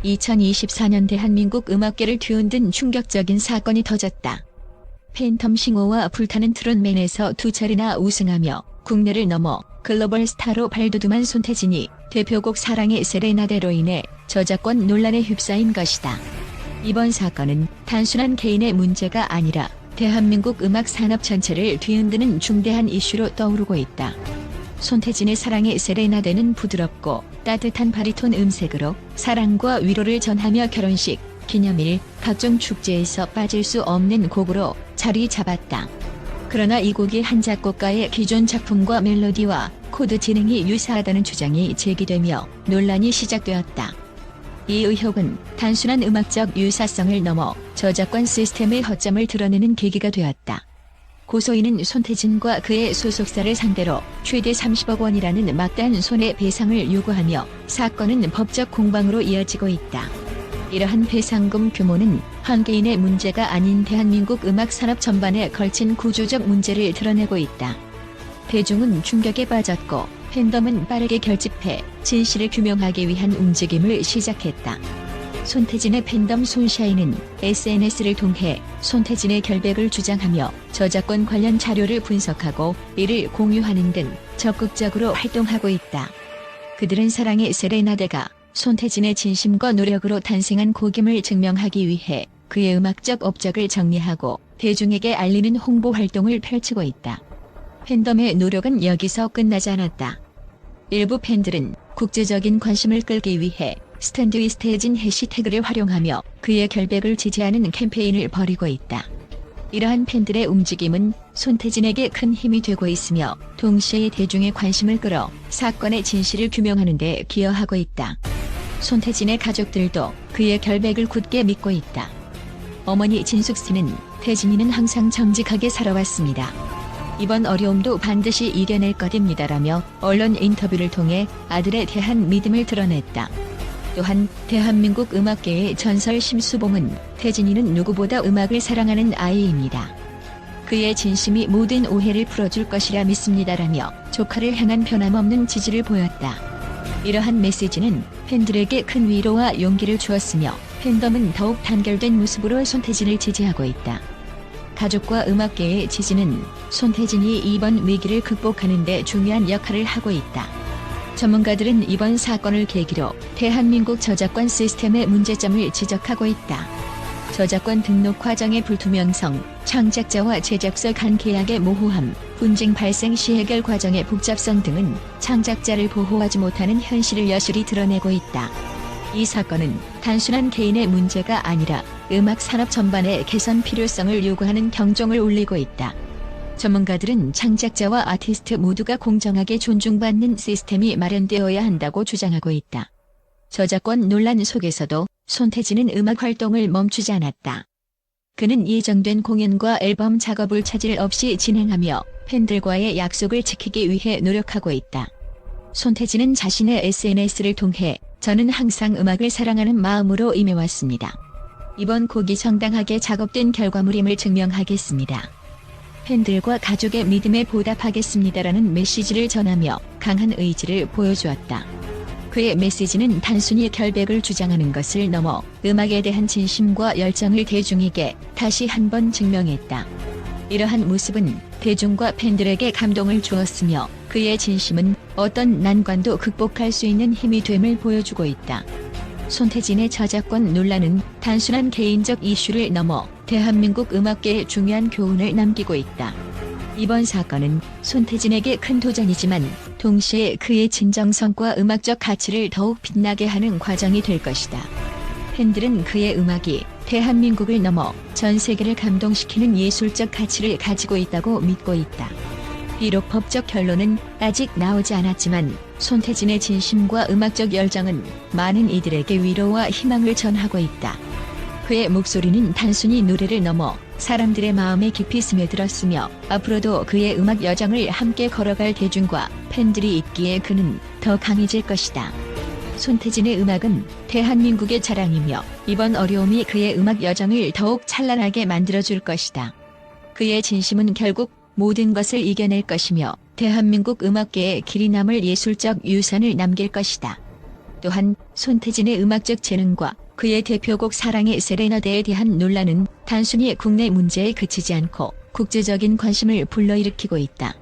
2024년 대한민국 음악계를 뒤흔든 충격적인 사건이 터졌다. 팬텀 싱어와 불타는 트롯맨에서 두 차례나 우승하며 국내를 넘어 글로벌 스타로 발돋움한 손태진이 대표곡 사랑의 세레나데로 인해 저작권 논란에 휩싸인 것이다. 이번 사건은 단순한 개인의 문제가 아니라 대한민국 음악 산업 전체를 뒤흔드는 중대한 이슈로 떠오르고 있다. 손태진의 사랑의 세레나데는 부드럽고 따뜻한 바리톤 음색으로 사랑과 위로를 전하며 결혼식, 기념일, 각종 축제에서 빠질 수 없는 곡으로 자리 잡았다. 그러나 이 곡이 한 작곡가의 기존 작품과 멜로디와 코드 진행이 유사하다는 주장이 제기되며 논란이 시작되었다. 이 의혹은 단순한 음악적 유사성을 넘어 저작권 시스템의 허점을 드러내는 계기가 되었다. 고소인은 손태진과 그의 소속사를 상대로 최대 30억 원이라는 막대한 손해배상을 요구하며 사건은 법적 공방으로 이어지고 있다. 이러한 배상금 규모는 한 개인의 문제가 아닌 대한민국 음악 산업 전반에 걸친 구조적 문제를 드러내고 있다. 대중은 충격에 빠졌고 팬덤은 빠르게 결집해 진실을 규명하기 위한 움직임을 시작했다. 손태진의 팬덤 손샤인은 SNS를 통해 손태진의 결백을 주장하며 저작권 관련 자료를 분석하고 이를 공유하는 등 적극적으로 활동하고 있다. 그들은 사랑의 세레나데가 손태진의 진심과 노력으로 탄생한 곡임을 증명하기 위해 그의 음악적 업적을 정리하고 대중에게 알리는 홍보 활동을 펼치고 있다. 팬덤의 노력은 여기서 끝나지 않았다. 일부 팬들은 국제적인 관심을 끌기 위해 스탠드 위스 태진 해시태그를 활용하며 그의 결백을 지지하는 캠페인을 벌이고 있다. 이러한 팬들의 움직임은 손태진에게 큰 힘이 되고 있으며 동시에 대중의 관심을 끌어 사건의 진실을 규명하는 데 기여하고 있다. 손태진의 가족들도 그의 결백을 굳게 믿고 있다. 어머니 진숙 씨는 태진이는 항상 정직하게 살아왔습니다. 이번 어려움도 반드시 이겨낼 것입니다라며 언론 인터뷰를 통해 아들에 대한 믿음을 드러냈다. 또한 대한민국 음악계의 전설 심수봉은 태진이는 누구보다 음악을 사랑하는 아이입니다. 그의 진심이 모든 오해를 풀어줄 것이라 믿습니다라며 조카를 향한 변함없는 지지를 보였다. 이러한 메시지는 팬들에게 큰 위로와 용기를 주었으며 팬덤은 더욱 단결된 모습으로 손태진을 지지하고 있다. 가족과 음악계의 지지는 손태진이 이번 위기를 극복하는 데 중요한 역할을 하고 있다. 전문가들은 이번 사건을 계기로 대한민국 저작권 시스템의 문제점을 지적하고 있다. 저작권 등록 과정의 불투명성, 창작자와 제작사 간 계약의 모호함, 분쟁 발생 시 해결 과정의 복잡성 등은 창작자를 보호하지 못하는 현실을 여실히 드러내고 있다. 이 사건은 단순한 개인의 문제가 아니라 음악 산업 전반의 개선 필요성을 요구하는 경종을 울리고 있다. 전문가들은 창작자와 아티스트 모두가 공정하게 존중받는 시스템이 마련되어야 한다고 주장하고 있다. 저작권 논란 속에서도 손태진은 음악 활동을 멈추지 않았다. 그는 예정된 공연과 앨범 작업을 차질 없이 진행하며 팬들과의 약속을 지키기 위해 노력하고 있다. 손태진은 자신의 SNS를 통해 저는 항상 음악을 사랑하는 마음으로 임해왔습니다. 이번 곡이 정당하게 작업된 결과물임을 증명하겠습니다. 팬들과 가족의 믿음에 보답하겠습니다라는 메시지를 전하며 강한 의지를 보여주었다. 그의 메시지는 단순히 결백을 주장하는 것을 넘어 음악에 대한 진심과 열정을 대중에게 다시 한번 증명했다. 이러한 모습은 대중과 팬들에게 감동을 주었으며 그의 진심은 어떤 난관도 극복할 수 있는 힘이 됨을 보여주고 있다. 손태진의 저작권 논란은 단순한 개인적 이슈를 넘어 대한민국 음악계에 중요한 교훈을 남기고 있다. 이번 사건은 손태진에게 큰 도전이지만 동시에 그의 진정성과 음악적 가치를 더욱 빛나게 하는 과정이 될 것이다. 팬들은 그의 음악이 대한민국을 넘어 전 세계를 감동시키는 예술적 가치를 가지고 있다고 믿고 있다. 비록 법적 결론은 아직 나오지 않았지만 손태진의 진심과 음악적 열정은 많은 이들에게 위로와 희망을 전하고 있다. 그의 목소리는 단순히 노래를 넘어 사람들의 마음에 깊이 스며들었으며 앞으로도 그의 음악 여정을 함께 걸어갈 대중과 팬들이 있기에 그는 더 강해질 것이다. 손태진의 음악은 대한민국의 자랑이며 이번 어려움이 그의 음악 여정을 더욱 찬란하게 만들어줄 것이다. 그의 진심은 결국 모든 것을 이겨낼 것이며 대한민국 음악계에 길이 남을 예술적 유산을 남길 것이다. 또한 손태진의 음악적 재능과 그의 대표곡 사랑의 세레나데에 대한 논란은 단순히 국내 문제에 그치지 않고 국제적인 관심을 불러일으키고 있다.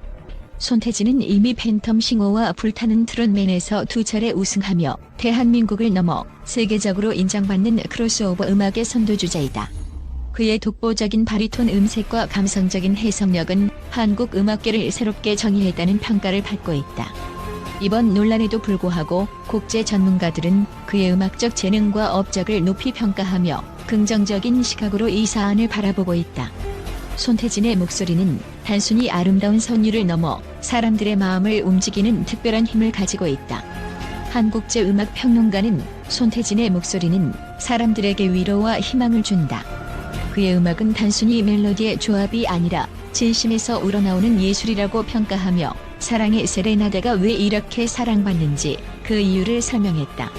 손태진은 이미 팬텀 싱어와 불타는 트롯맨에서 2차례 우승하며 대한민국을 넘어 세계적으로 인정받는 크로스오버 음악의 선도주자이다. 그의 독보적인 바리톤 음색과 감성적인 해석력은 한국 음악계를 새롭게 정의했다는 평가를 받고 있다. 이번 논란에도 불구하고 국제 전문가들은 그의 음악적 재능과 업적을 높이 평가하며 긍정적인 시각으로 이 사안을 바라보고 있다. 손태진의 목소리는 단순히 아름다운 선율을 넘어 사람들의 마음을 움직이는 특별한 힘을 가지고 있다. 한국제 음악 평론가는 손태진의 목소리는 사람들에게 위로와 희망을 준다. 그의 음악은 단순히 멜로디의 조합이 아니라 진심에서 우러나오는 예술이라고 평가하며 사랑의 세레나데가 왜 이렇게 사랑받는지 그 이유를 설명했다.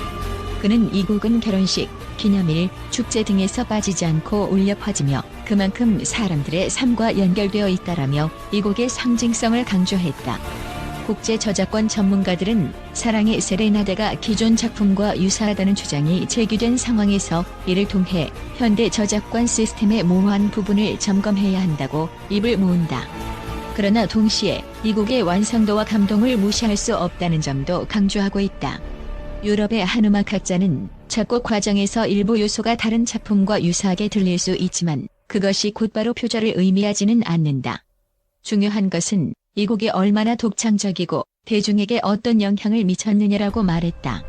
그는 이 곡은 결혼식, 기념일, 축제 등에서 빠지지 않고 울려 퍼지며 그만큼 사람들의 삶과 연결되어 있다라며 이 곡의 상징성을 강조했다. 국제 저작권 전문가들은 사랑의 세레나데가 기존 작품과 유사하다는 주장이 제기된 상황에서 이를 통해 현대 저작권 시스템의 모호한 부분을 점검해야 한다고 입을 모은다. 그러나 동시에 이 곡의 완성도와 감동을 무시할 수 없다는 점도 강조하고 있다. 유럽의 한 음악학자는 작곡 과정에서 일부 요소가 다른 작품과 유사하게 들릴 수 있지만 그것이 곧바로 표절을 의미하지는 않는다. 중요한 것은 이 곡이 얼마나 독창적이고 대중에게 어떤 영향을 미쳤느냐라고 말했다.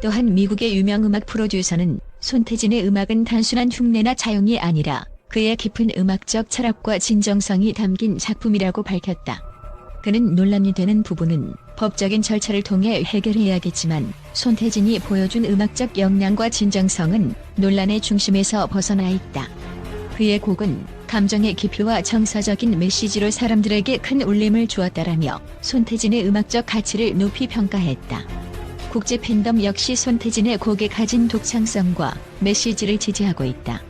또한 미국의 유명 음악 프로듀서는 손태진의 음악은 단순한 흉내나 자용이 아니라 그의 깊은 음악적 철학과 진정성이 담긴 작품이라고 밝혔다. 그는 논란이 되는 부분은 법적인 절차를 통해 해결해야겠지만 손태진이 보여준 음악적 역량과 진정성은 논란의 중심에서 벗어나 있다. 그의 곡은 감정의 깊이와 정서적인 메시지로 사람들에게 큰 울림을 주었다라며 손태진의 음악적 가치를 높이 평가했다. 국제 팬덤 역시 손태진의 곡에 가진 독창성과 메시지를 지지하고 있다.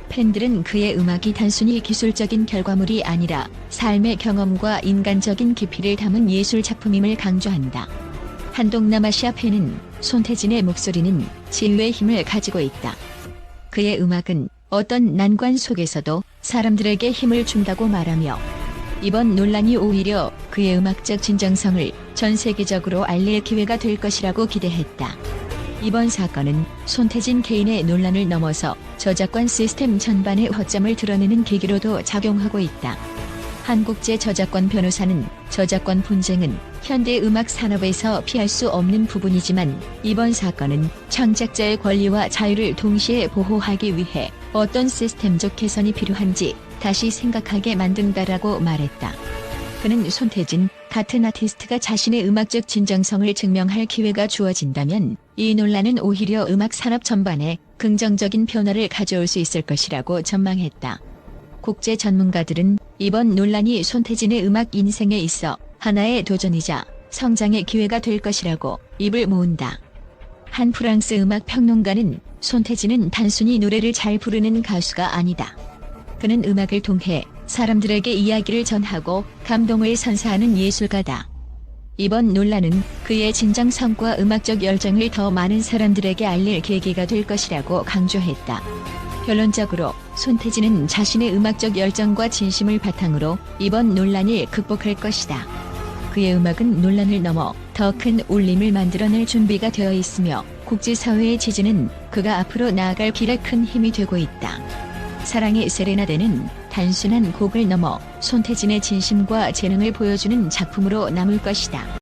팬들은 그의 음악이 단순히 기술적인 결과물이 아니라 삶의 경험과 인간적인 깊이를 담은 예술 작품임을 강조한다. 한동남아시아 팬은 손태진의 목소리는 진리의 힘을 가지고 있다. 그의 음악은 어떤 난관 속에서도 사람들에게 힘을 준다고 말하며 이번 논란이 오히려 그의 음악적 진정성을 전 세계적으로 알릴 기회가 될 것이라고 기대했다. 이번 사건은 손태진 개인의 논란을 넘어서 저작권 시스템 전반의 허점을 드러내는 계기로도 작용하고 있다. 한국제 저작권 변호사는 저작권 분쟁은 현대 음악 산업에서 피할 수 없는 부분이지만 이번 사건은 창작자의 권리와 자유를 동시에 보호하기 위해 어떤 시스템적 개선이 필요한지 다시 생각하게 만든다라고 말했다. 그는 손태진 같은 아티스트가 자신의 음악적 진정성을 증명할 기회가 주어진다면 이 논란은 오히려 음악 산업 전반에 긍정적인 변화를 가져올 수 있을 것이라고 전망했다. 국제 전문가들은 이번 논란이 손태진의 음악 인생에 있어 하나의 도전이자 성장의 기회가 될 것이라고 입을 모은다. 한 프랑스 음악 평론가는 손태진은 단순히 노래를 잘 부르는 가수가 아니다. 그는 음악을 통해 사람들에게 이야기를 전하고 감동을 선사하는 예술가다. 이번 논란은 그의 진정성과 음악적 열정을 더 많은 사람들에게 알릴 계기가 될 것이라고 강조했다. 결론적으로 손태진은 자신의 음악적 열정과 진심을 바탕으로 이번 논란을 극복할 것이다. 그의 음악은 논란을 넘어 더 큰 울림을 만들어낼 준비가 되어 있으며 국제사회의 지지는 그가 앞으로 나아갈 길에 큰 힘이 되고 있다. 사랑의 세레나데는 단순한 곡을 넘어 손태진의 진심과 재능을 보여주는 작품으로 남을 것이다.